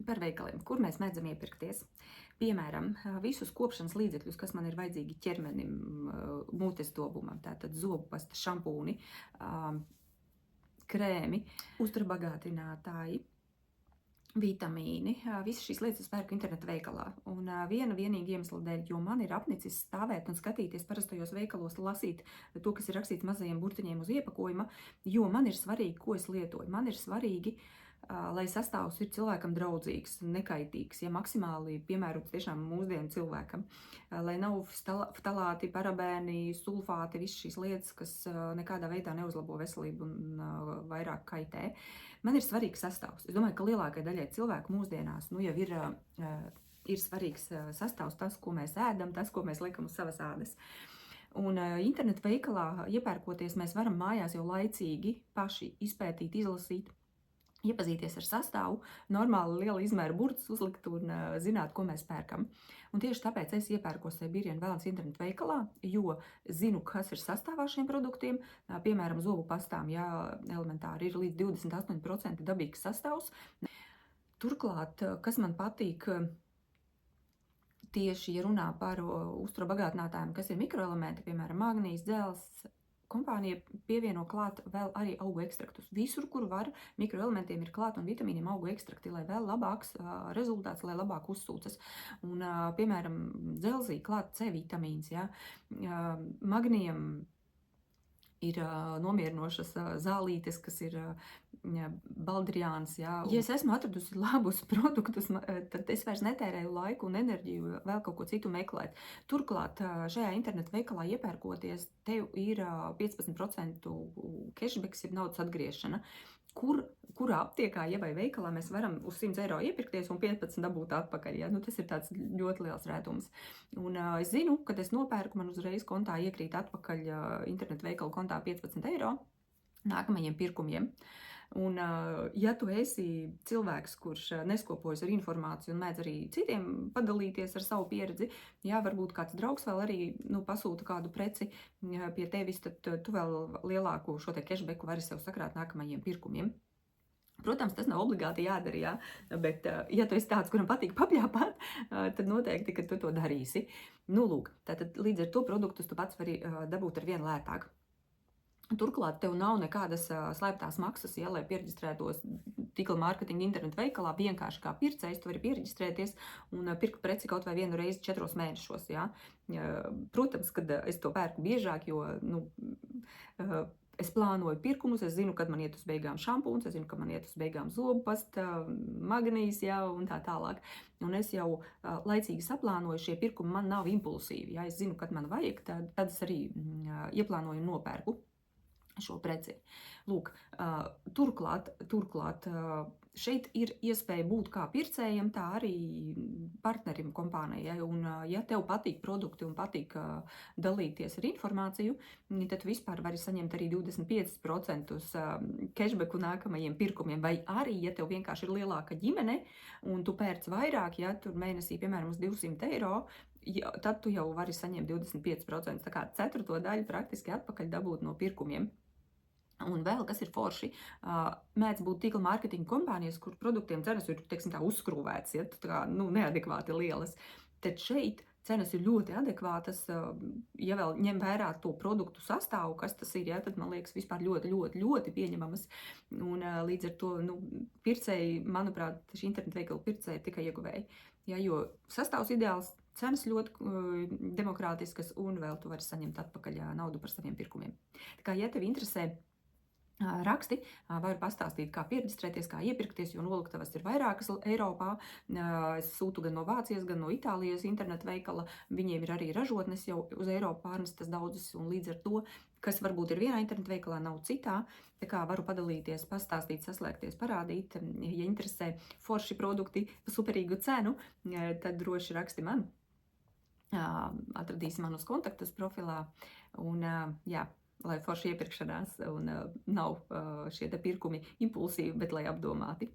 Par veikaliem, kur mēs mēdzam iepirkties. Piemēram, visus kopšanas līdzekļus, kas man ir vajadzīgi ķermenim, mutes dobumam, tātad zobu pasta, šampūni, krēmi, uzturbagātinātāji, vitamīni, visas šīs lietas es pērku interneta veikalā. Un vienīga iemesla dēļ, jo man ir apnicis stāvēt un skatīties parastajos veikalos, lasīt to, kas ir rakstīts mazajiem burtiņiem uz iepakojuma, jo man ir svarīgi, ko es lietoju. Man ir svarīgi, lai sastāvs ir cilvēkam draudzīgs, nekaitīgs, ja maksimāli piemērots tiešām mūsdienu cilvēkam, lai nav ftalāti, parabēni, sulfāti, visas šīs lietas, kas nekādā veidā neuzlabo veselību un vairāk kaitē. Man ir svarīgs sastāvs. Es domāju, ka lielākai daļai cilvēku mūsdienās jau ir svarīgs sastāvs, tas, ko mēs ēdam, tas, ko mēs liekam uz savas ādas. Un internetu veikalā iepērkoties, mēs varam mājās jau laicīgi paši izpētīt, izlasīt, iepazīties ar sastāvu, normāli liela izmēra burtus uzlikt un zināt, ko mēs pērkam. Un tieši tāpēc es iepērkos Siberian Wellness internetu veikalā, jo zinu, kas ir sastāvā šiem produktiem. Piemēram, zobu pastām, elementāri ir līdz 28% dabīgs sastāvs. Turklāt, kas man patīk, tieši, ja runā par uzturabagātinātājiem, kas ir mikroelementi, piemēram, magnīs, dzels, kompānija pievieno klāt vēl arī augu ekstraktus. Visur, kur var, mikroelementiem ir klāt un vitamīniem augu ekstrakti, lai vēl labāks rezultāts, lai labāk uzsūcas. Un, piemēram, dzelzī klāt C vitamīns, magnijam ir nomierinošas zālītes, kas ir baldriāns. Ja es esmu atradusi labus produktus, tad es vairs netērēju laiku un enerģiju vēl kaut ko citu meklēt. Turklāt šajā internetu veikalā iepērkoties, tev ir 15% cashbacks, jeb naudas atgriešana. Kurā aptiekā, vai veikalā mēs varam uz 100 eiro iepirkties un 15 dabūt atpakaļ. Ja? Tas ir tāds ļoti liels rētums. Un es zinu, kad es nopērku, man uzreiz kontā iekrīt atpakaļ internetu veikalu kontā 15 eiro nākamajiem pirkumiem. Un, ja tu esi cilvēks, kurš neskopojas ar informāciju un mēdz arī citiem padalīties ar savu pieredzi, varbūt kāds draugs vēl arī pasūta kādu preci pie tevis, tad tu vēl lielāku šo te cashbacku vari sev sakrāt nākamajiem pirkumiem. Protams, tas nav obligāti jādara, bet ja tu esi tāds, kuram patīk papļāpāt, tad noteikti, ka tu to darīsi. Lūk, tātad līdz ar to produktus tu pats vari dabūt ar vien lētāk. Turklāt tev nav nekādas slēptās maksas, lai piereģistrētos tīkla mārketinga internetu veikalā. Vienkārši kā pircējs tu vari piereģistrēties un pirkt preci kaut vai vienu reizi 4 mēnešos. Protams, kad es to pērku biežāk, jo es plānoju pirkumus, es zinu, kad man iet uz beigām šampūns, es zinu, kad man iet uz beigām zobu pasta, magnīs, un tā tālāk. Un es jau laicīgi saplānoju, šie pirkumi man nav impulsīvi. Es zinu, kad man vajag, tad es arī ieplānoju un nopērku šo preci. Lūk, turklāt šeit ir iespēja būt kā pircējam, tā arī partnerim kompānijai. Un ja tev patīk produkti un patīk dalīties ar informāciju, tad tu vispār vari saņemt arī 25% cashbacku nākamajiem pirkumiem. Vai arī, ja tev vienkārši ir lielāka ģimene un tu pērc vairāk, tur mēnesī, piemēram, uz 200 eiro, tad tu jau vari saņemt 25%. Tā kā 1/4 daļu praktiski atpakaļ dabūt no pirkumiem. Un vēl, kas ir forši, mēdz būt tīkla mārketinga kompānijas, kur produktiem cenas ir, tā, uzskrūvētas, neadekvāti lielas. Tad šeit cenas ir ļoti adekvātas, ja vēl ņem vērā to produktu sastāvu, kas tas ir, tad man liekas vispār ļoti, ļoti, ļoti pieņemamas. Un līdz ar to, pircēji, manuprāt, šī internetu veikalu pircēji tikai ieguvēji. Jo sastāvs ideāls, cenas ļoti demokrātiskas un vēl tu vari saņemt atpakaļ naudu par saviem pirkumiem. Tā kā, ja tevi interesē raksti, varu pastāstīt, kā piereģistrēties, kā iepirkties, jo noliktavas ir vairākas Eiropā. Es sūtu gan no Vācijas, gan no Itālijas internetu veikala. Viņiem ir arī ražotnes jau uz Eiropu pārnestas daudzas, un līdz ar to, kas varbūt ir vienā internetu veikalā, nav citā. Tā kā varu padalīties, pastāstīt, saslēgties, parādīt. Ja interesē forši produkti par superīgu cenu, tad droši raksti man. Atradīsi manus kontaktus profilā. Un, lai forši iepirkšanās un nav šie te pirkumi impulsīvi, bet lai apdomāti.